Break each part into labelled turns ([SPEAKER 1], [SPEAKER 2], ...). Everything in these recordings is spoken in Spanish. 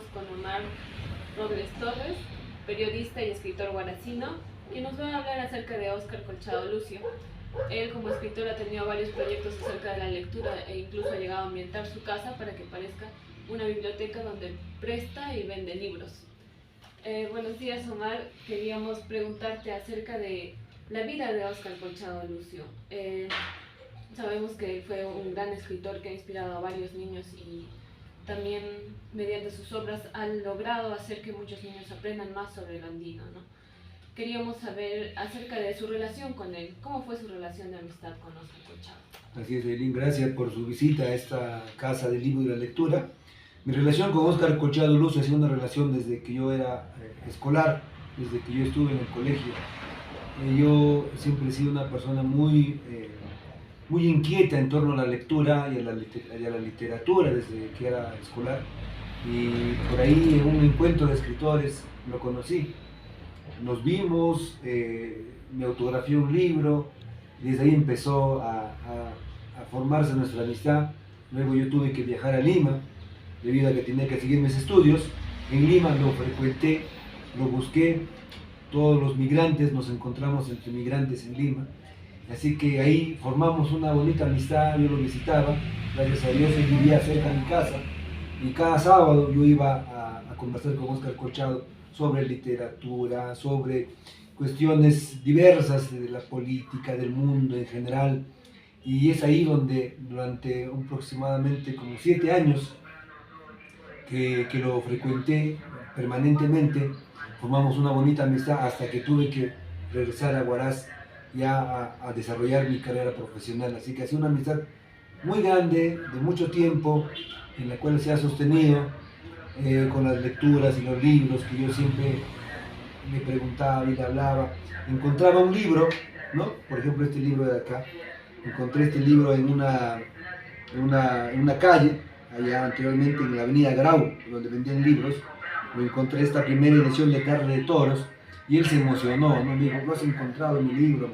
[SPEAKER 1] estamos con Omar Robles Torres, periodista y escritor guaracino, quien nos va a hablar acerca de Óscar Colchado Lucio. Él, como escritor, ha tenido varios proyectos acerca de la lectura e incluso ha llegado a ambientar su casa para que parezca una biblioteca donde presta y vende libros. Buenos días, Omar. Queríamos preguntarte acerca de la vida de Óscar Colchado Lucio. Sabemos que fue un gran escritor que ha inspirado a varios niños y también mediante sus obras ha logrado hacer que muchos niños aprendan más sobre el andino, ¿no? Queríamos saber acerca de su relación con él. ¿Cómo fue su relación de amistad con Óscar Colchado?
[SPEAKER 2] Así es, Eileen, gracias por su visita a esta casa del libro y la lectura. Mi relación con Óscar Colchado Lucio ha sido una relación desde que yo era escolar, desde que yo estuve en el colegio. Yo siempre he sido una persona muy inquieta en torno a la lectura y a la literatura desde que era escolar. Y por ahí en un encuentro de escritores lo conocí. Nos vimos, me autografió un libro y desde ahí empezó a formarse nuestra amistad. Luego yo tuve que viajar a Lima debido a que tenía que seguir mis estudios. En Lima lo frecuenté, lo busqué. Todos los migrantes nos encontramos entre migrantes en Lima. Así que ahí formamos una bonita amistad, yo lo visitaba, gracias a Dios él vivía cerca de mi casa y cada sábado yo iba a conversar con Óscar Colchado sobre literatura, sobre cuestiones diversas de la política, del mundo en general, y es ahí donde durante aproximadamente como 7 años que lo frecuenté permanentemente, formamos una bonita amistad hasta que tuve que regresar a Huaraz ya a desarrollar mi carrera profesional. Así que ha sido una amistad muy grande, de mucho tiempo, en la cual se ha sostenido con las lecturas y los libros que yo siempre me preguntaba y le hablaba. Encontraba un libro, ¿no? Por ejemplo, este libro de acá. Encontré este libro en una calle, allá anteriormente en la avenida Grau, donde vendían libros. Lo encontré esta primera edición de Carne de Toros. Y él se emocionó, ¿no? Me dijo, ¿no has encontrado mi libro?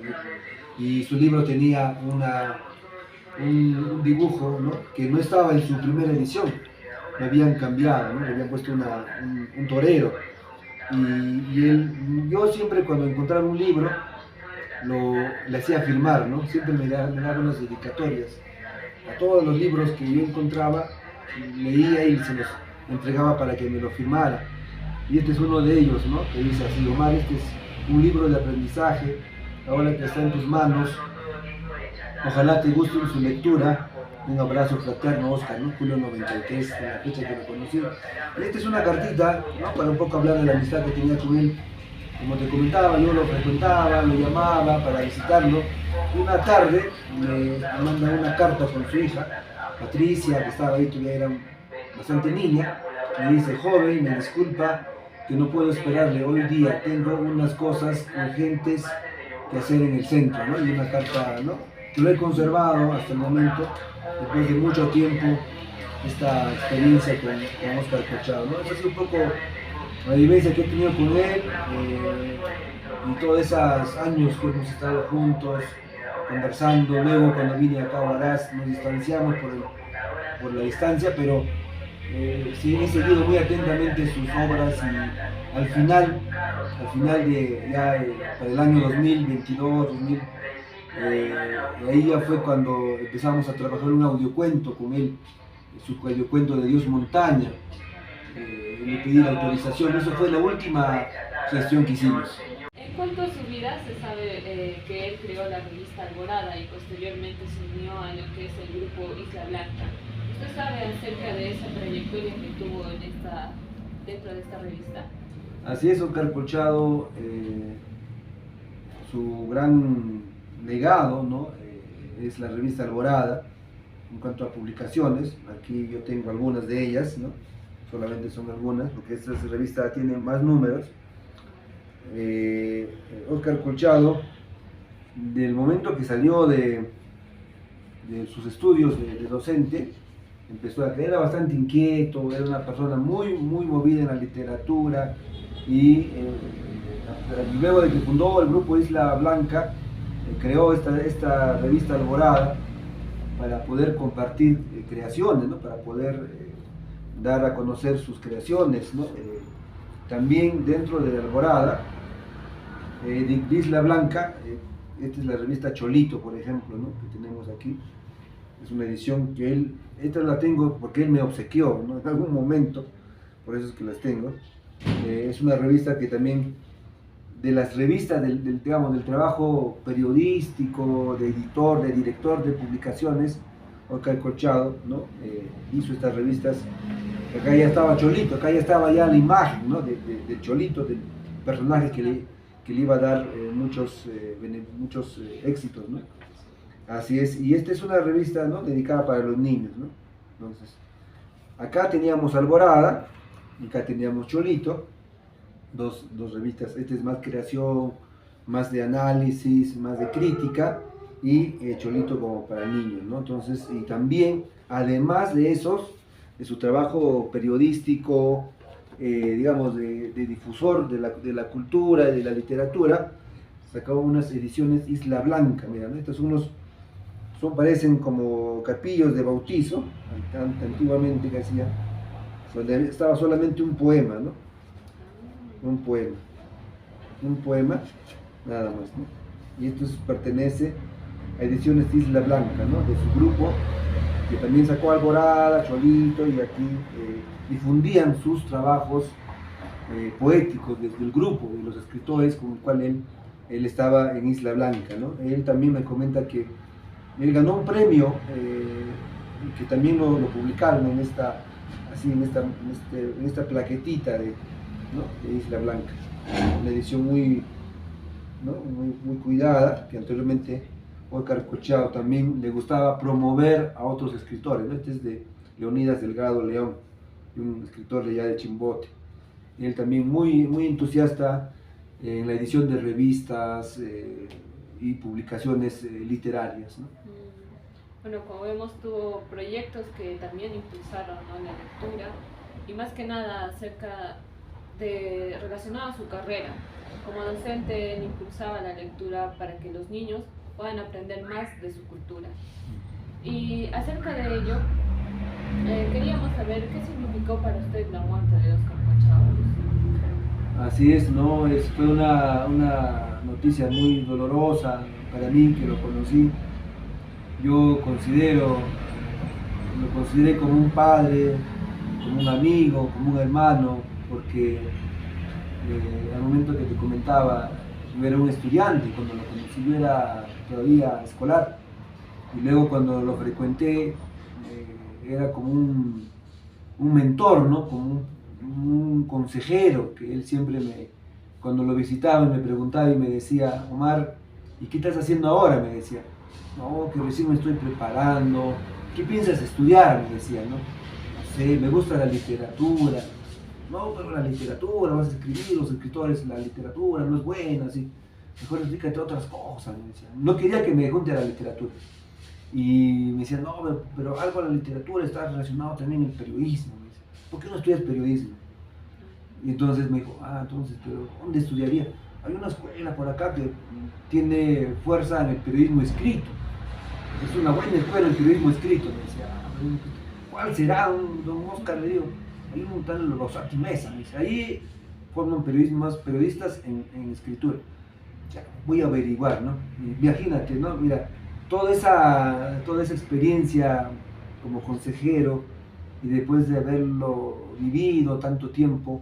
[SPEAKER 2] Y su libro tenía un dibujo, ¿no? Que no estaba en su primera edición, lo habían cambiado, ¿no? Le habían puesto un torero. Yo siempre cuando encontraba un libro, le hacía firmar, ¿no? Siempre me daba unas dedicatorias. A todos los libros que yo encontraba, leía y se los entregaba para que me lo firmara. Y este es uno de ellos, ¿no? Que dice así: Omar, este es un libro de aprendizaje, ahora que está en tus manos, ojalá te guste su lectura. Un abrazo fraterno, Óscar, ¿no? Julio 93, en la fecha que lo conocí. Y esta es una cartita, ¿no? Para un poco hablar de la amistad que tenía con él. Como te comentaba, yo lo frecuentaba, lo llamaba para visitarlo. Y una tarde me manda una carta con su hija, Patricia, que estaba ahí, todavía era bastante niña. Me dice: joven, me disculpa que no puedo esperarle hoy día, tengo unas cosas urgentes que hacer en el centro, ¿no? Y una carta, ¿no? Que lo he conservado hasta el momento, después de mucho tiempo, esta experiencia con Óscar Colchado, ¿no? Esa ha sido un poco la vivencia que he tenido con él, y todos esos años que hemos estado juntos, conversando. Luego cuando vine acá a Huaraz nos distanciamos por la distancia, pero sí, he seguido muy atentamente sus obras y al final para el año 2022, ahí ya fue cuando empezamos a trabajar un audiocuento con él, su audiocuento de Dios Montaña. Le pedí la autorización, eso fue la última gestión que hicimos.
[SPEAKER 1] En cuanto a su vida, se sabe que él creó la revista Alborada y posteriormente se unió a lo que es el grupo Isla Blanca. ¿Usted sabe acerca de esa trayectoria que tuvo dentro de esta revista?
[SPEAKER 2] Así es, Óscar Colchado, su gran legado, ¿no? Es la revista Alborada. En cuanto a publicaciones, aquí yo tengo algunas de ellas, ¿no? Solamente son algunas, porque esta revista tiene más números. Óscar Colchado, del momento que salió de sus estudios de docente, empezó a creer, era bastante inquieto, era una persona muy movida en la literatura, y luego de que fundó el grupo Isla Blanca, creó esta revista Alborada para poder compartir creaciones, ¿no? Para poder dar a conocer sus creaciones, ¿no? También dentro de la Alborada, de Isla Blanca, esta es la revista Cholito, por ejemplo, ¿no? Que tenemos aquí. Es una edición que esta la tengo porque él me obsequió, ¿no? En algún momento, por eso es que las tengo. Es una revista que también, de las revistas digamos, del trabajo periodístico, de editor, de director de publicaciones, Oscar Colchado, ¿no? Hizo estas revistas. Acá ya estaba Cholito, acá ya estaba ya la imagen, ¿no? de Cholito, del personaje que le iba a dar muchos éxitos, ¿no? Así es, y esta es una revista, ¿no? Dedicada para los niños, ¿no? Entonces, acá teníamos Alborada, y acá teníamos Cholito, dos revistas. Esta es más creación, más de análisis, más de crítica, y Cholito como para niños, ¿no? Entonces, y también, además de esos, de su trabajo periodístico, digamos, de difusor de la cultura y de la literatura, sacaba unas ediciones Isla Blanca. Mira, ¿no? Estos parecen como capillos de bautizo, antiguamente que hacía, donde estaba solamente un poema, ¿no? Un poema, nada más, ¿no? Y esto pertenece a Ediciones Isla Blanca, ¿no? De su grupo, que también sacó Alborada, Cholito, y aquí difundían sus trabajos poéticos desde el grupo de los escritores con el cual él estaba en Isla Blanca, ¿no? Él también me comenta que él ganó un premio que también lo publicaron en esta plaquetita de Isla Blanca, una edición muy cuidada, que anteriormente Oscar Colchado también le gustaba promover a otros escritores, ¿no? Este es de Leonidas Delgado León, un escritor de allá de Chimbote. Y él también muy entusiasta en la edición de revistas y publicaciones literarias, ¿no?
[SPEAKER 1] Bueno, como vemos, tuvo proyectos que también impulsaron, ¿no?, la lectura, y más que nada relacionado a su carrera. Como docente, él impulsaba la lectura para que los niños puedan aprender más de su cultura. Y acerca de ello, queríamos saber qué significó para usted la muerte de Oscar Colchado.
[SPEAKER 2] Así es, ¿no? Fue una noticia muy dolorosa para mí, que lo conocí. Yo lo consideré como un padre, como un amigo, como un hermano, porque al momento que te comentaba, yo era un estudiante, cuando lo conocí yo era todavía escolar, y luego cuando lo frecuenté era como un mentor, ¿no? Como un consejero, que él siempre cuando lo visitaba me preguntaba y me decía: Omar, ¿y qué estás haciendo ahora?, me decía. No, que recién me estoy preparando. ¿Qué piensas estudiar?, me decía, ¿no? No sé, me gusta la literatura. No, pero la literatura, vas a escribir, los escritores, la literatura no es buena, así. Mejor dedícate a otras cosas, me decía. No quería que me junte a la literatura. Y me decía: no, pero algo de la literatura está relacionado también el periodismo, me decía. ¿Por qué no estudias periodismo? Y entonces me dijo: pero ¿dónde estudiaría? Hay una escuela por acá que tiene fuerza en el periodismo escrito. Es una buena escuela el periodismo escrito. Me decía: ¿cuál será, don Oscar? Le digo: hay un tal Rosati Mesa. Me dice: ahí forman periodistas en escritura. Ya, voy a averiguar, ¿no? Y imagínate, ¿no? Mira, toda esa experiencia como consejero, y después de haberlo vivido tanto tiempo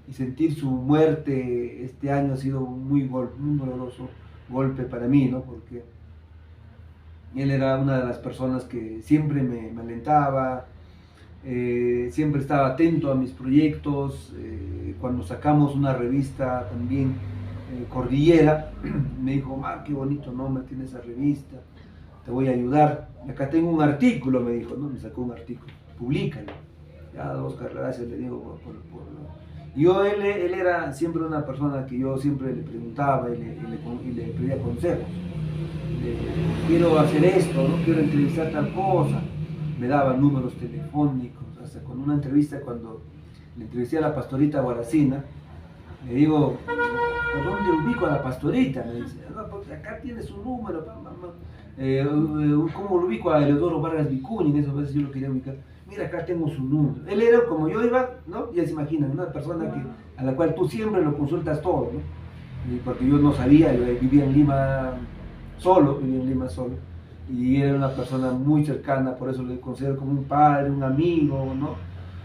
[SPEAKER 2] y sentir su muerte este año, ha sido un doloroso golpe para mí, ¿no? Porque él era una de las personas que siempre me alentaba, siempre estaba atento a mis proyectos. Cuando sacamos una revista también, Cordillera, me dijo: Omar, qué bonito nombre tiene esa revista, te voy a ayudar. Y acá tengo un artículo, me dijo, ¿no? Me sacó un artículo, públicalo. Ya, Oscar, gracias, le digo. Él era siempre una persona que yo siempre le preguntaba y le pedía consejos. Quiero hacer esto, no quiero entrevistar tal cosa. Me daba números telefónicos, hasta con una entrevista, cuando le entrevisté a la pastorita Guaracina, le digo: ¿por dónde ubico a la pastorita? Me dice: no, porque acá tienes un número, ¿cómo lo ubico a Eleodoro Vargas Vicuña? En esas veces yo lo quería ubicar. mira, acá tengo su número. Él era como yo iba, ¿no? Ya se imaginan, una persona a la cual tú siempre lo consultas todo, ¿no? Y porque yo no sabía, yo vivía en Lima solo, y era una persona muy cercana, por eso lo considero como un padre, un amigo, ¿no?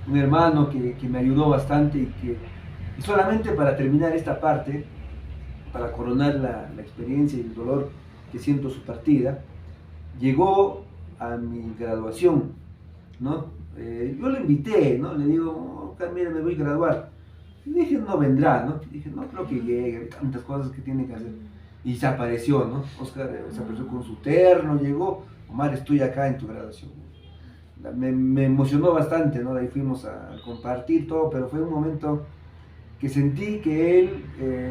[SPEAKER 2] Un hermano que me ayudó bastante y solamente para terminar esta parte, para coronar la experiencia y el dolor que siento su partida, llegó a mi graduación, ¿no? Yo le invité, ¿no? Le digo, oh, mira, me voy a graduar. Y dije, no vendrá, ¿no? Dije, no creo que llegue, hay tantas cosas que tiene que hacer. Y se apareció, ¿no? Oscar se apareció con su terno, llegó, Omar, estoy acá en tu graduación. Me emocionó bastante, ¿no? De ahí fuimos a compartir todo, pero fue un momento que sentí que él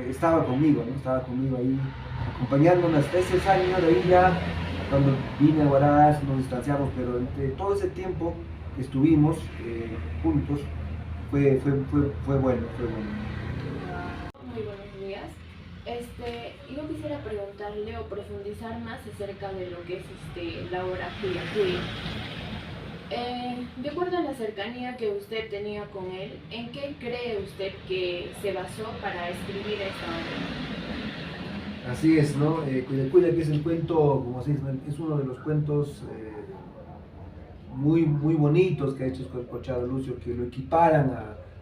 [SPEAKER 2] estaba conmigo, ¿no? Estaba conmigo ahí, acompañándome hasta ese año, de ahí ya, cuando vine a Huaraz, nos distanciamos, pero entre todo ese tiempo que estuvimos juntos, fue bueno, fue bueno.
[SPEAKER 1] Muy buenos días. Yo quisiera preguntarle o profundizar más acerca de lo que es la obra Cuya Cuya. De acuerdo a la cercanía que usted tenía con él, ¿en qué cree usted que se basó para escribir esta obra?
[SPEAKER 2] Así es, ¿no? Cuya Cuya, que es el cuento, como se dice, es uno de los cuentos muy bonitos que ha hecho Óscar Colchado Lucio, que lo equiparan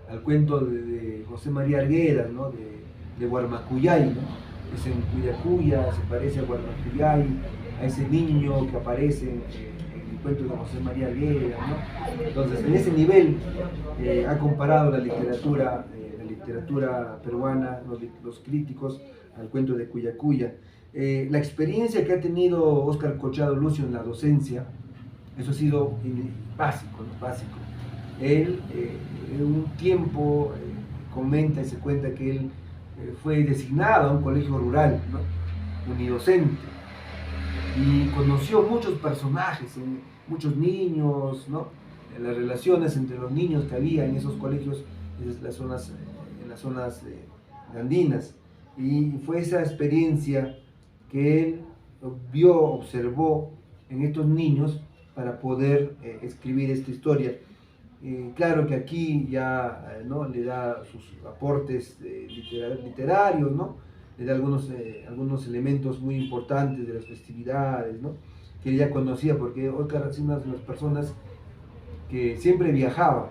[SPEAKER 2] al cuento de José María Arguedas, ¿no? De Guarmacuyay, ¿no? Es en Cuya Cuya, se parece a Guarmacuyay, a ese niño que aparece en el cuento de José María Arguedas, ¿no? Entonces, en ese nivel ha comparado la literatura peruana, los críticos, al cuento de Cuya Cuya. La experiencia que ha tenido Óscar Colchado Lucio en la docencia, eso ha sido básico, ¿no? Básico. Él en un tiempo comenta y se cuenta que él fue designado a un colegio rural, ¿no? Unidocente, y conoció muchos personajes, muchos niños, ¿no? Las relaciones entre los niños que había en esos colegios en las zonas andinas, y fue esa experiencia que él vio, observó en estos niños para poder escribir esta historia. Claro que aquí ya ¿no? le da sus aportes literarios, ¿no? Le da algunos elementos muy importantes de las festividades, ¿no? Que él ya conocía, porque Óscar es una de las personas que siempre viajaba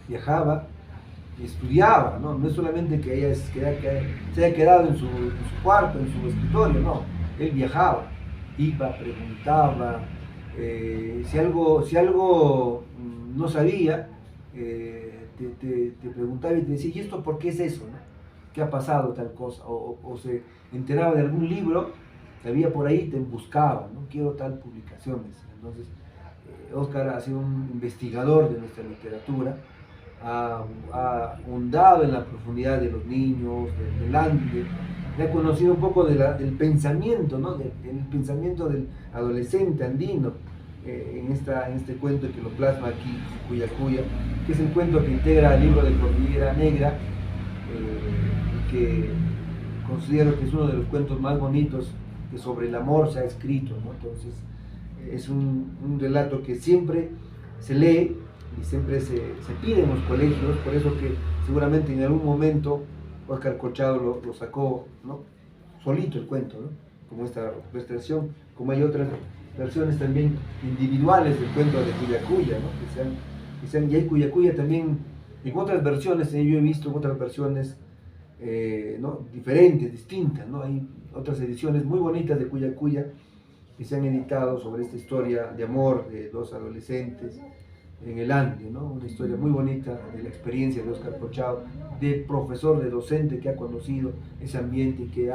[SPEAKER 2] y estudiaba, ¿no? No es solamente que se haya quedado en su cuarto, en su escritorio, no, él viajaba, iba, preguntaba, si algo no sabía, te preguntaba y te decía, ¿y esto por qué es eso? ¿No? ¿Qué ha pasado tal cosa? O se enteraba de algún libro que había por ahí, te buscaba, ¿no? Quiero tal publicaciones. Entonces, Óscar ha sido un investigador de nuestra literatura, ha ahondado en la profundidad de los niños, del ande, ha conocido un poco del pensamiento, ¿no? del pensamiento del adolescente andino, en este cuento que lo plasma aquí, Cuya Cuya, que es el cuento que integra el libro de Cordillera Negra, que considero que es uno de los cuentos más bonitos que sobre el amor se ha escrito, ¿no? Entonces, es un relato que siempre se lee y siempre se pide en los colegios, por eso que seguramente en algún momento Óscar Colchado lo sacó, ¿no? Solito el cuento, ¿no? Como esta versión, como hay otras versiones también individuales del cuento de Cuya Cuya, ¿no? Y hay Cuya Cuya también en otras versiones, yo he visto otras versiones ¿no? diferentes, distintas, ¿no? Hay otras ediciones muy bonitas de Cuya Cuya que se han editado sobre esta historia de amor de dos adolescentes en el Ande, ¿no? Una historia muy bonita de la experiencia de Óscar Colchado, de profesor, de docente que ha conocido ese ambiente y que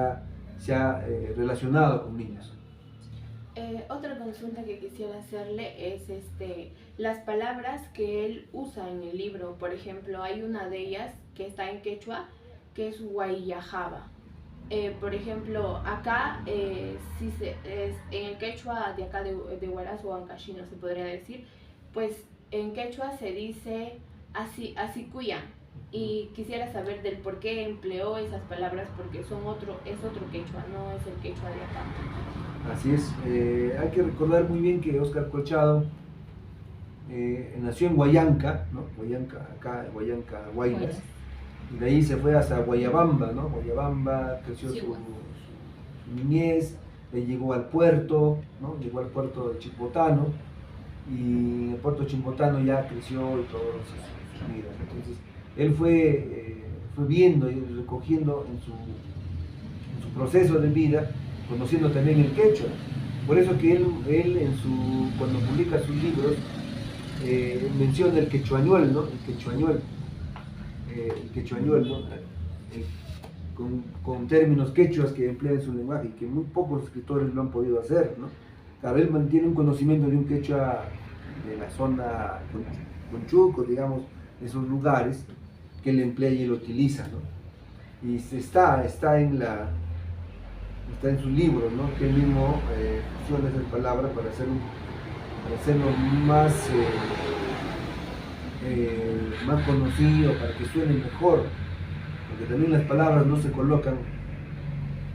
[SPEAKER 2] se ha relacionado con niños.
[SPEAKER 1] Otra consulta que quisiera hacerle es las palabras que él usa en el libro. Por ejemplo, hay una de ellas que está en quechua, que es Guayajaba. Por ejemplo, acá, en el quechua de acá de Huaraz o Ancashino se podría decir, pues en quechua se dice así cuya. Y quisiera saber del por qué empleó esas palabras, porque es otro quechua, no es el quechua de acá.
[SPEAKER 2] Así es, hay que recordar muy bien que Óscar Colchado nació en Huallanca, ¿no? Huallanca, acá, Huallanca, Huaylas, y de ahí se fue hasta Guayabamba, ¿no? Guayabamba creció su niñez, llegó al puerto, ¿no? Llegó al puerto de Chimpotano, y en el puerto de Chimpotano ya creció y todo su vida. Entonces, él fue viendo y recogiendo en su proceso de vida, conociendo también el quechua. Por eso que él cuando publica sus libros, menciona el quechuañuel, ¿no? El quechuañuel, ¿no? Con términos quechuas que emplea en su lenguaje y que muy pocos escritores lo han podido hacer, ¿no? Claro, él mantiene un conocimiento de un quechua de la zona Conchuco, digamos, de esos lugares que él emplea y él utiliza, ¿no? Y está en sus libros, ¿no? Que él mismo fusiona esas palabras para hacerlo más conocido, para que suene mejor, porque también las palabras no se colocan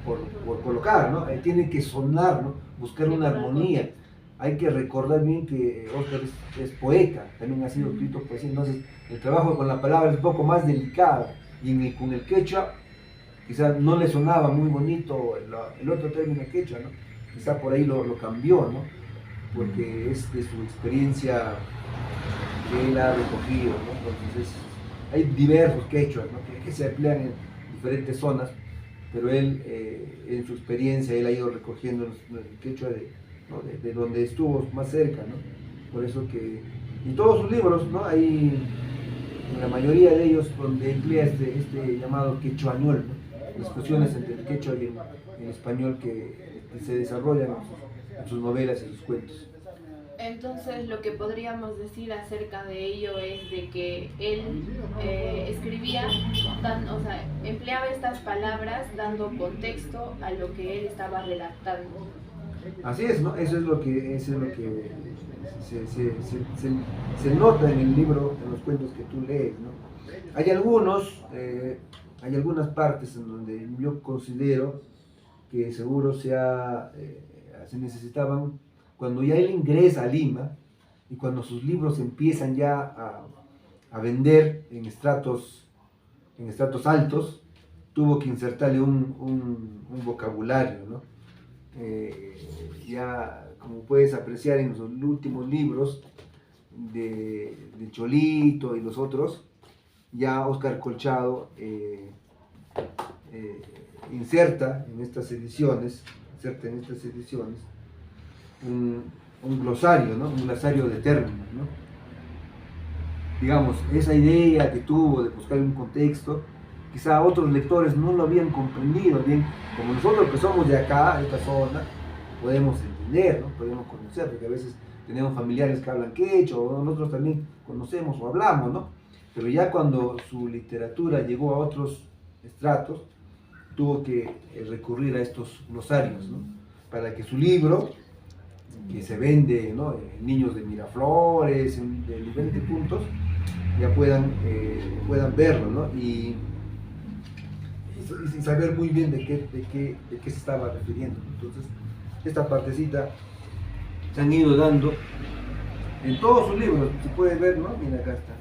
[SPEAKER 2] por colocar, ¿no? Tiene que sonar, ¿no? Buscar una armonía. Hay que recordar bien que Oscar es poeta, también ha sido escrito poesía, entonces el trabajo con la palabra es un poco más delicado, y con el quechua quizás no le sonaba muy bonito el otro término quechua, ¿no? Quizás por ahí lo cambió, ¿no? Porque es de su experiencia que él ha recogido, ¿no? Entonces hay diversos quechuas, ¿no? que se emplean en diferentes zonas, pero él, en su experiencia, él ha ido recogiendo el quechua de donde estuvo más cerca, ¿no? Por eso que, y todos sus libros, ¿no? Hay, en la mayoría de ellos, donde emplea este llamado quechuañol, ¿no? Las fusiones entre el quechua y el español que se desarrollan en sus novelas y sus cuentos.
[SPEAKER 1] Entonces, lo que podríamos decir acerca de ello es de que él escribía, o sea, empleaba estas palabras dando contexto a lo que él estaba redactando.
[SPEAKER 2] Así es, ¿no? Eso es lo que se nota en el libro, en los cuentos que tú lees, ¿no? Hay algunas partes en donde yo considero que seguro se necesitaban, cuando ya él ingresa a Lima y cuando sus libros empiezan ya a vender en estratos altos, tuvo que insertarle un vocabulario, ¿no? Ya como puedes apreciar en los últimos libros de Cholito y los otros, ya Oscar Colchado inserta en estas ediciones un glosario, ¿no? Un glosario de términos, ¿no? Digamos, esa idea que tuvo de buscar un contexto, quizá otros lectores no lo habían comprendido bien, como nosotros que somos de acá, de esta zona, podemos entender, ¿no? Podemos conocer, porque a veces tenemos familiares que hablan quechua, o nosotros también conocemos o hablamos, ¿no? Pero ya cuando su literatura llegó a otros estratos, tuvo que recurrir a estos glosarios, ¿no? Para que su libro, que se vende, ¿no? Niños de Miraflores, de diferentes puntos, ya puedan verlo, ¿no? Y saber muy bien de qué se estaba refiriendo. Entonces, esta partecita se han ido dando en todos sus libros, se puede ver, ¿no? Mira, acá está.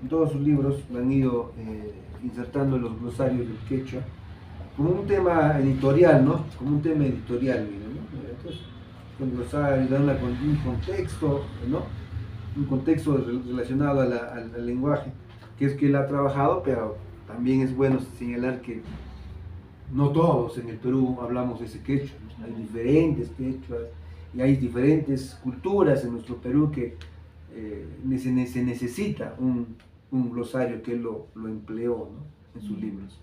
[SPEAKER 2] En todos sus libros han ido insertando los glosarios del quechua como un tema editorial, ¿no? Como un tema editorial, mira, ¿no? Entonces, un glosario, dan un contexto, ¿no? Un contexto relacionado al lenguaje, que es que él ha trabajado, pero también es bueno señalar que no todos en el Perú hablamos ese quechua, ¿no? Hay diferentes quechuas y hay diferentes culturas en nuestro Perú que se necesita un glosario que él lo empleó, ¿no? En sus libros.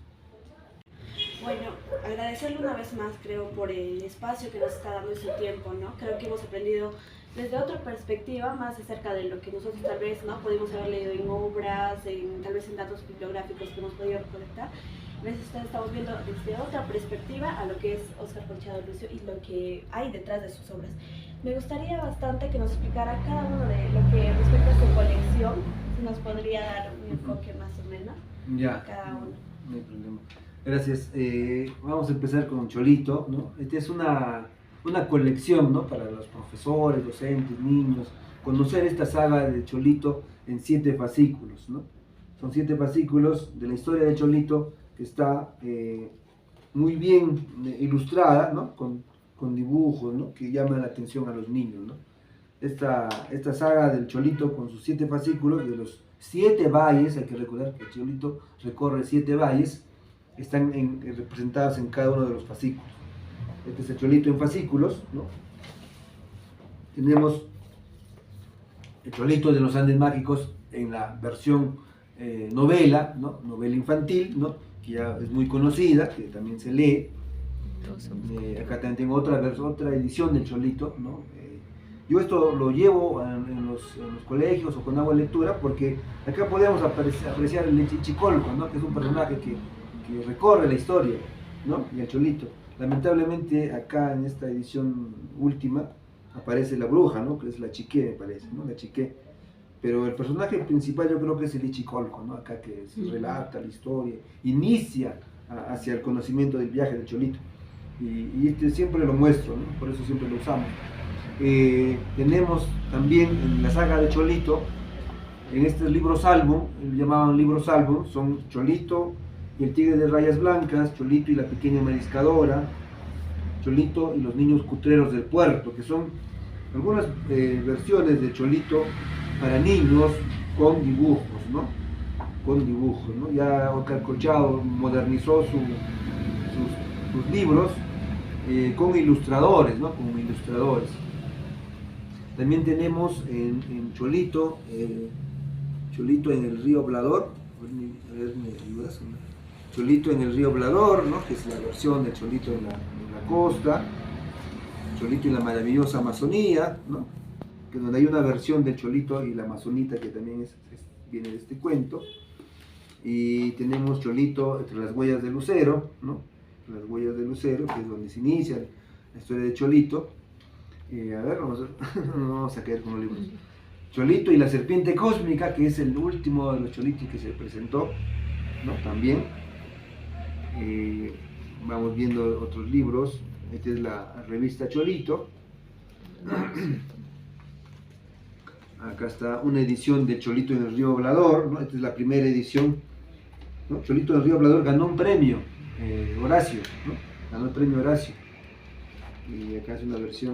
[SPEAKER 3] Bueno, agradecerle una vez más, creo, por el espacio que nos está dando en su tiempo, ¿no? Creo que hemos aprendido desde otra perspectiva más acerca de lo que nosotros tal vez, ¿no? Pudimos haber leído en obras, tal vez en datos bibliográficos que hemos podido recolectar. Estamos viendo desde otra perspectiva a lo que es Oscar Colchado Lucio y lo que hay detrás de sus obras. Me gustaría bastante que nos explicara cada uno de lo que respecta a su colección, si nos podría dar un enfoque más o menos
[SPEAKER 2] ya,
[SPEAKER 3] cada uno.
[SPEAKER 2] No hay problema. Gracias. Vamos a empezar con Cholito, ¿no? Esta es una colección, ¿no? Para los profesores, docentes, niños, conocer esta saga de Cholito en 7 fascículos, ¿no? Son 7 fascículos de la historia de Cholito que está muy bien ilustrada, ¿no? Con dibujos, ¿no? Que llaman la atención a los niños, ¿no? Esta saga del Cholito con sus 7 fascículos, de los 7 valles, hay que recordar que el Cholito recorre 7 valles, están representados en cada uno de los fascículos. Este es el Cholito en fascículos, ¿no? Tenemos el Cholito de los Andes Mágicos en la versión novela, ¿no? Novela infantil, ¿no? Que ya es muy conocida, que también se lee. Acá también tengo otra edición del Cholito, ¿no? Yo esto lo llevo en los colegios o con agua de lectura porque acá podemos apreciar el Chichicolco, ¿no? Que es un personaje que recorre la historia, ¿no? Y el Cholito. Lamentablemente acá en esta edición última aparece la bruja, ¿no? Que es la Chiqué, me parece, ¿no? La Chiqué. Pero el personaje principal yo creo que es el Ichicolco, ¿no? Acá que se relata la historia, inicia hacia el conocimiento del viaje del Cholito. Y este siempre lo muestro, ¿no? Por eso siempre lo usamos. Tenemos también en la saga de Cholito, en estos libros álbum, llamaban libros álbum, son Cholito y el tigre de rayas blancas, Cholito y la pequeña mariscadora, Cholito y los niños cutreros del puerto, que son algunas versiones de Cholito para niños con dibujos, ¿no? Con dibujos, ¿no? Ya Óscar Colchado modernizó sus libros con ilustradores, ¿no? Como ilustradores. También tenemos en Cholito, Cholito en el río Blador, a ver, ¿me ayudas? Cholito en el río Blador, ¿no? Que es la versión de Cholito en la costa, Cholito y la maravillosa Amazonía, ¿no? Que donde hay una versión de Cholito y la Amazonita que también viene de este cuento. Y tenemos Cholito entre las huellas de Lucero, ¿no? Las huellas de Lucero, que es donde se inicia la historia de Cholito. A ver, vamos a quedar con los libros. Cholito y la serpiente cósmica, que es el último de los Cholitos que se presentó, ¿no? También. Vamos viendo otros libros. Esta es la revista Cholito. Acá está una edición de Cholito en el río Blador, ¿no? Esta es la primera edición, ¿no? Cholito en el río Blador ganó un premio, Horacio, ¿no? Ganó el premio Horacio. Y acá es una versión,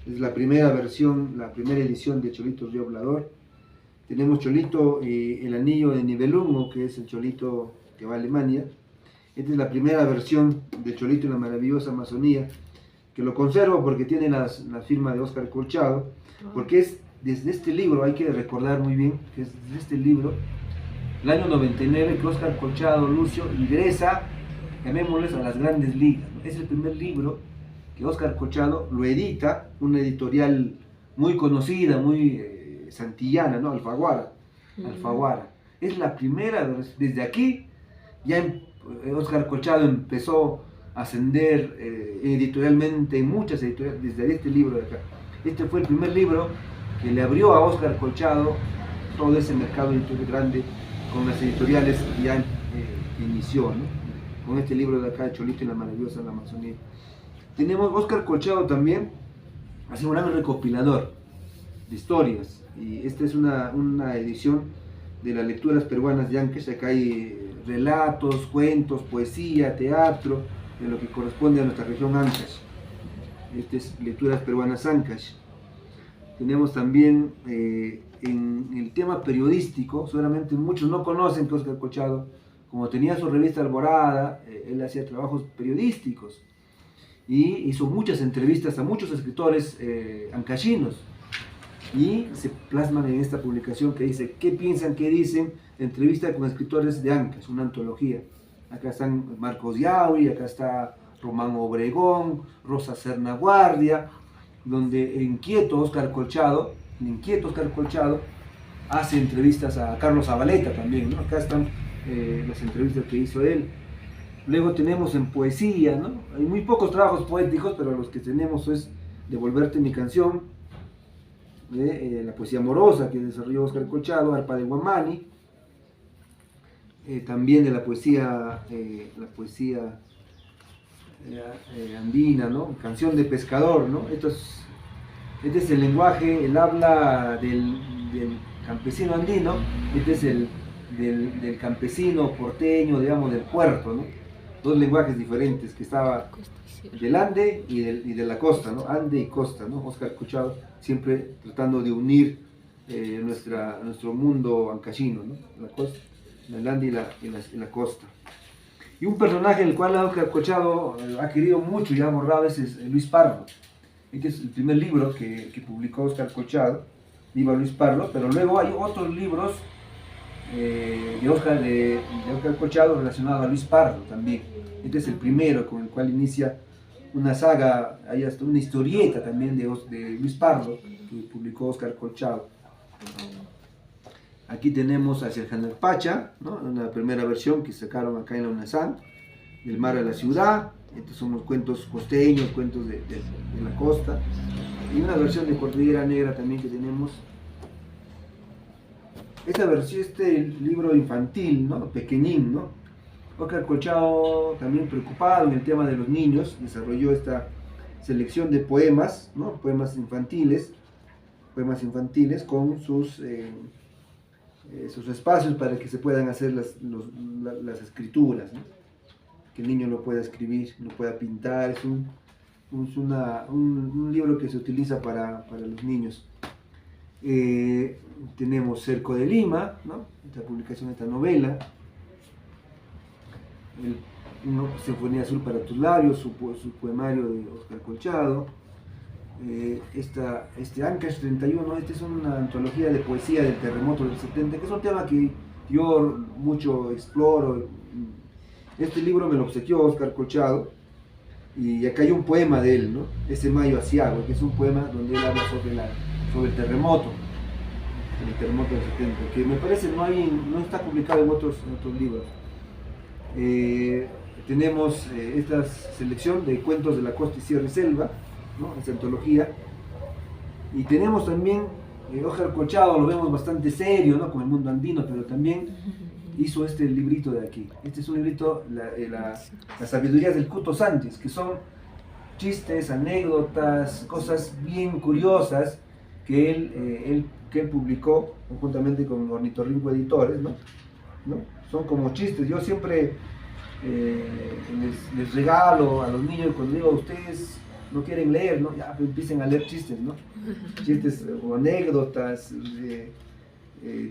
[SPEAKER 2] es la primera versión, la primera edición de Cholito en el río Blador. Tenemos Cholito el anillo de Nibelungo, que es el Cholito que va a Alemania. Esta es la primera versión de Cholito en la maravillosa Amazonía, que lo conservo porque tiene la firma de Óscar Colchado, porque es desde este libro, hay que recordar muy bien que es desde este libro, el año 99, que Óscar Colchado Lucio ingresa, llamémosles, a las grandes ligas, ¿no? Es el primer libro que Óscar Colchado lo edita, una editorial muy conocida, muy santillana, ¿no? Alfaguara. Alfaguara. Es la primera, desde aquí ya Óscar Colchado empezó a ascender editorialmente en muchas editoriales, desde este libro de acá. Este fue el primer libro que le abrió a Óscar Colchado todo ese mercado editorial grande con las editoriales que ya inició, ¿no? Con este libro de acá, Cholito y la maravillosa la Amazonía. Tenemos Óscar Colchado también, hace un gran recopilador de historias, y esta es una edición de las lecturas peruanas de Ancash. Acá hay relatos, cuentos, poesía, teatro, de lo que corresponde a nuestra región Ancash. Esta es Lecturas Peruanas Ancash. Tenemos también en el tema periodístico, seguramente muchos no conocen que Óscar Colchado, como tenía su revista Alborada, él hacía trabajos periodísticos y hizo muchas entrevistas a muchos escritores ancachinos, y se plasman en esta publicación que dice ¿Qué piensan, qué dicen? Entrevista con escritores de Ancash, una antología. Acá están Marcos Yauri, acá está Román Obregón, Rosa Serna Guardia, donde el inquieto Óscar Colchado hace entrevistas a Carlos Zabaleta también, ¿no? Acá están las entrevistas que hizo él. Luego tenemos en poesía, ¿no? Hay muy pocos trabajos poéticos, pero los que tenemos es Devolverte mi canción, la poesía amorosa que desarrolló Óscar Colchado, Arpa de Guamani, también de la poesía andina, ¿no? Canción de pescador, ¿no? Estos Este es el lenguaje, el habla del campesino andino, este es el del campesino porteño, digamos, del puerto, ¿no? Dos lenguajes diferentes que estaba del Ande y de la costa, ¿no? Ande y costa, ¿no? Óscar Colchado siempre tratando de unir nuestro mundo ancashino, ¿no? La costa, el Ande y la costa. Y un personaje el cual Óscar Colchado ha querido mucho y ha borrado es Luis Pardo. Este es el primer libro que publicó Óscar Colchado, Viva Luis Pardo, pero luego hay otros libros de Óscar Colchado relacionado a Luis Pardo también. Este es el primero con el cual inicia una saga, hay hasta una historieta también de Luis Pardo que publicó Óscar Colchado. Aquí tenemos hacia el Janer Pacha, ¿no? Una primera versión que sacaron acá en la UNASAN, del mar a la ciudad. Estos son los cuentos costeños, cuentos de la costa. Y una versión de Cordillera Negra también que tenemos. Esta versión, este libro infantil, ¿no? Pequeñín, ¿no? Óscar Colchado, también preocupado en el tema de los niños, desarrolló esta selección de poemas, ¿no? Poemas infantiles con sus espacios para que se puedan hacer las escrituras, ¿no? Que el niño lo pueda escribir, lo pueda pintar. Es un libro que se utiliza para los niños. Tenemos Cerco de Lima, ¿no? Esta publicación de esta novela. Sinfonía Azul para tus labios, su poemario de Óscar Colchado. Este Ancash 31, esta es una antología de poesía del terremoto del 70, que es un tema que yo mucho exploro. Este libro me lo obsequió Óscar Colchado, y acá hay un poema de él, ¿no? Ese Mayo Asiago, que es un poema donde él habla sobre el terremoto del 70, que me parece no está publicado en otros libros. Tenemos esta selección de cuentos de la costa y sierra y selva, ¿no? Esta antología. Y tenemos también Óscar Colchado, lo vemos bastante serio, ¿no? Con el mundo andino, pero también hizo este librito de aquí. Este es un librito, las sabidurías del Cuto Sánchez, que son chistes, anécdotas, cosas bien curiosas que él publicó conjuntamente con Ornitorrinco Editores, ¿no? Son como chistes. Yo siempre les regalo a los niños cuando digo, ustedes no quieren leer, ¿no? Ya pues empiecen a leer chistes, ¿no? Chistes o anécdotas,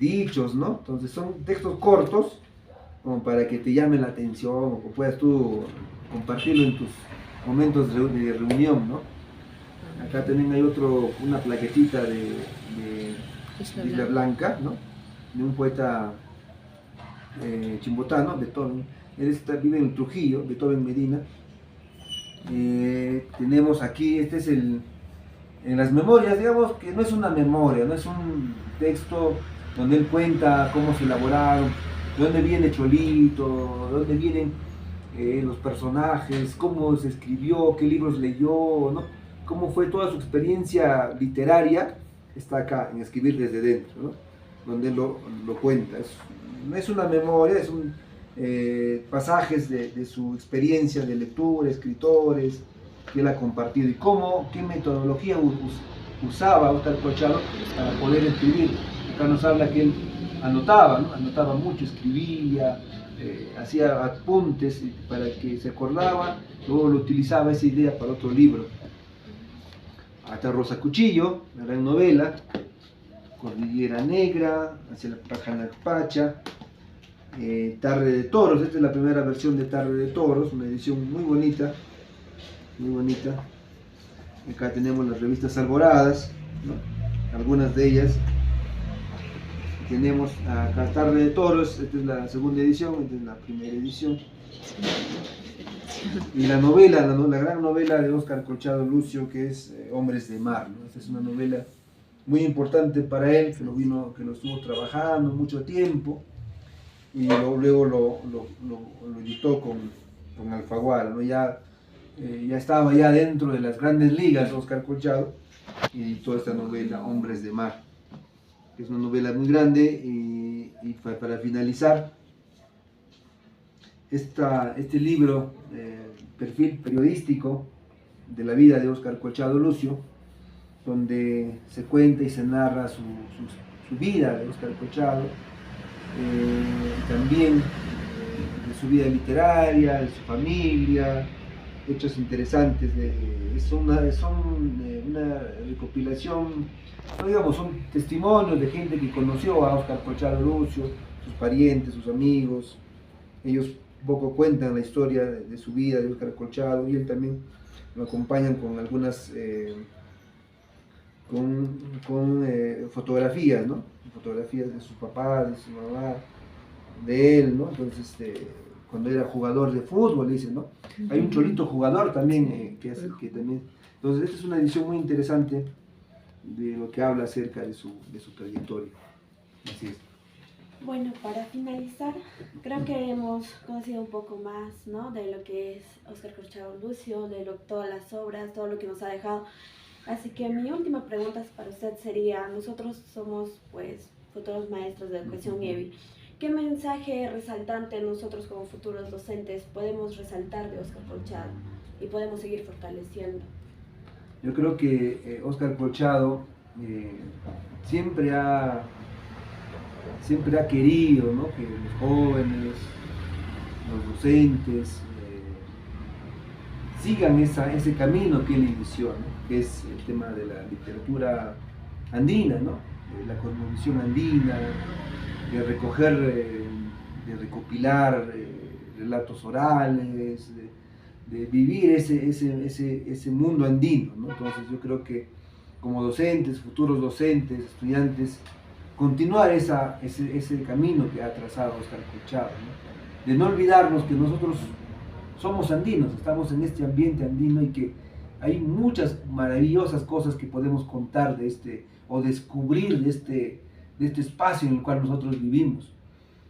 [SPEAKER 2] dichos, ¿no? Entonces son textos cortos como para que te llamen la atención o puedas tú compartirlo en tus momentos de reunión, ¿no? Acá también hay una plaquetita de Isla Blanca, ¿no? De un poeta chimbotano, Beethoven. Él vive en Trujillo, Beethoven Medina. Tenemos aquí, este es en las memorias, digamos que no es una memoria, no es un texto donde él cuenta cómo se elaboraron, de dónde viene Cholito, de dónde vienen los personajes, cómo se escribió, qué libros leyó, ¿no? Cómo fue toda su experiencia literaria, está acá en Escribir desde dentro, ¿no? Donde él lo cuenta. No es una memoria, es pasajes de su experiencia de lectura, escritores que él ha compartido, y qué metodología usaba Óscar Colchado para poder escribir. Acá nos habla que él anotaba, ¿no? Anotaba mucho, escribía, hacía apuntes para que se acordaba, luego lo utilizaba esa idea para otro libro. Hasta Rosa Cuchillo, la gran novela, Cordillera Negra, Hacia la Pájara Pacha, Tarde de Toros. Esta es la primera versión de Tarde de Toros, una edición muy bonita, muy bonita. Acá tenemos las revistas Alboradas, ¿no? Algunas de ellas. Tenemos acá Tarde de Toros, esta es la segunda edición, esta es la primera edición. Y la novela, la gran novela de Óscar Colchado Lucio, que es Hombres de Mar, ¿no? Esta es una novela muy importante para él, que lo estuvo trabajando mucho tiempo, y luego lo editó con Alfaguara, ¿no? Ya estaba ya dentro de las grandes ligas Óscar Colchado, y editó esta novela Hombres de Mar, que es una novela muy grande. Y para finalizar este libro, perfil periodístico de la vida de Óscar Colchado Lucio, donde se cuenta y se narra su vida de Óscar Colchado, también de su vida literaria, de su familia, hechos interesantes. Es una recopilación, no digamos, son testimonios de gente que conoció a Óscar Colchado Lucio, sus parientes, sus amigos. Ellos poco cuentan la historia de su vida de Óscar Colchado, y él también lo acompañan con algunas fotografías, ¿no? Fotografías de su papá, de su mamá, de él, ¿no? Entonces, cuando era jugador de fútbol, dicen, ¿no? Hay un cholito jugador también, que también... Entonces, esta es una edición muy interesante de lo que habla acerca de su trayectoria. Así es.
[SPEAKER 3] Bueno, para finalizar, creo que hemos conocido un poco más, ¿no?, de lo que es Óscar Colchado Lucio, de todas las obras, todo lo que nos ha dejado. Así que mi última pregunta para usted sería, nosotros somos pues futuros maestros de educación EVI. ¿Qué mensaje resaltante nosotros como futuros docentes podemos resaltar de Óscar Colchado y podemos seguir fortaleciendo?
[SPEAKER 2] Yo creo que Óscar Colchado siempre ha querido, ¿no?, que los jóvenes, los docentes, sigan ese camino que él inició, ¿no?, que es el tema de la literatura andina, ¿no?, de la cosmovisión andina, de recoger, de recopilar relatos orales, de vivir ese mundo andino, ¿no? Entonces yo creo que como docentes, futuros docentes, estudiantes, continuar ese camino que ha trazado Óscar Colchado, ¿no?, de no olvidarnos que nosotros somos andinos, estamos en este ambiente andino, y que hay muchas maravillosas cosas que podemos contar o descubrir de este espacio en el cual nosotros vivimos.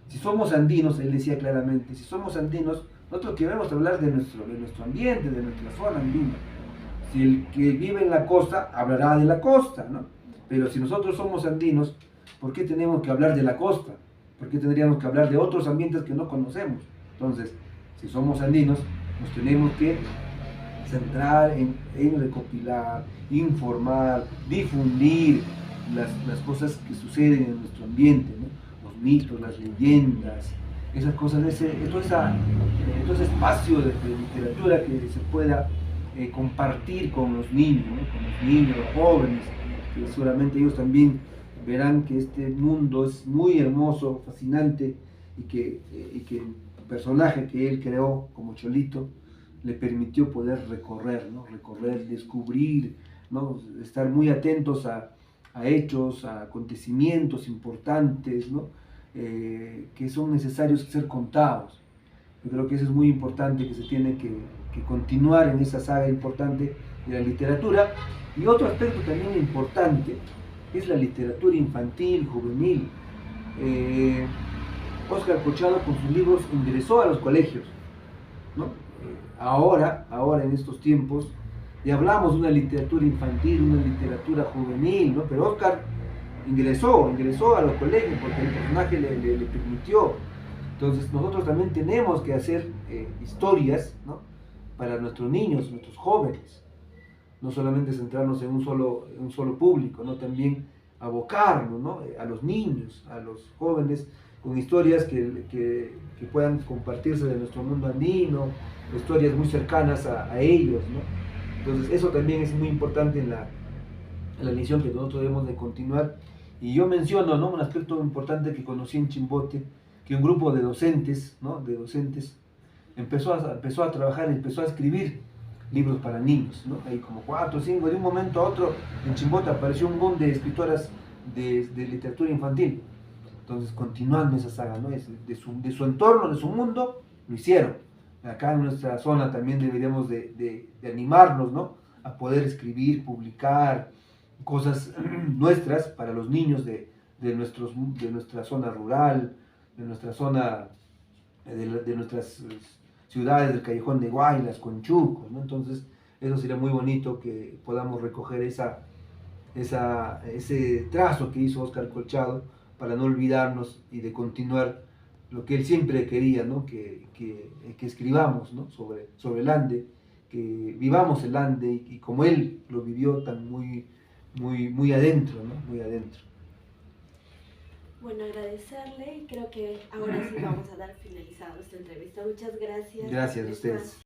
[SPEAKER 2] Si somos andinos, él decía claramente, si somos andinos, nosotros queremos hablar de nuestro ambiente, de nuestra zona andina. Si el que vive en la costa, hablará de la costa, ¿no? Pero si nosotros somos andinos, ¿por qué tenemos que hablar de la costa? ¿Por qué tendríamos que hablar de otros ambientes que no conocemos? Entonces, si somos andinos, nos tenemos que centrar en recopilar, informar, difundir las cosas que suceden en nuestro ambiente, ¿no?, los mitos, las leyendas, esas cosas, todo ese espacio de literatura que se pueda compartir con los niños, ¿no?, con los niños, los jóvenes, que seguramente ellos también verán que este mundo es muy hermoso, fascinante, y que el personaje que él creó como Cholito le permitió poder recorrer, ¿no?, descubrir, ¿no?, estar muy atentos a hechos, a acontecimientos importantes, ¿no?, que son necesarios ser contados. Yo creo que eso es muy importante, que se tiene que continuar en esa saga importante de la literatura. Y otro aspecto también importante es la literatura infantil, juvenil. Óscar Colchado con sus libros ingresó a los colegios, ¿no? Ahora en estos tiempos, y hablamos de una literatura infantil, una literatura juvenil, ¿no? Pero Óscar ingresó a los colegios porque el personaje le permitió. Entonces nosotros también tenemos que hacer historias, ¿no?, para nuestros niños, nuestros jóvenes. No solamente centrarnos en un solo público, ¿no?, también abocarnos, ¿no?, a los niños, a los jóvenes, con historias que puedan compartirse de nuestro mundo andino, historias muy cercanas a ellos, ¿no? Entonces eso también es muy importante en la misión que nosotros debemos de continuar. Y yo menciono, ¿no?, un aspecto importante que conocí en Chimbote, que un grupo de docentes, ¿no?, empezó a trabajar, empezó a escribir libros para niños, ¿no? Hay como 4 o 5, de un momento a otro en Chimbote apareció un boom de escritoras de literatura infantil. Entonces, continuando esa saga, ¿no?, de su entorno, de su mundo, lo hicieron. Acá en nuestra zona también deberíamos de animarnos, ¿no?, a poder escribir, publicar cosas nuestras para los niños de nuestra zona rural, de nuestra zona, de nuestras ciudades del Callejón de Guaylas, Conchucos, ¿no? Entonces, eso sería muy bonito que podamos recoger ese trazo que hizo Óscar Colchado, para no olvidarnos y de continuar lo que él siempre quería, ¿no?, que escribamos, ¿no?, sobre el Ande, que vivamos el Ande, y como él lo vivió tan muy muy adentro, ¿no? Muy adentro.
[SPEAKER 3] Bueno, agradecerle y creo que ahora sí vamos a dar finalizado esta entrevista. Muchas gracias.
[SPEAKER 2] Gracias a
[SPEAKER 3] Es
[SPEAKER 2] ustedes.
[SPEAKER 3] más,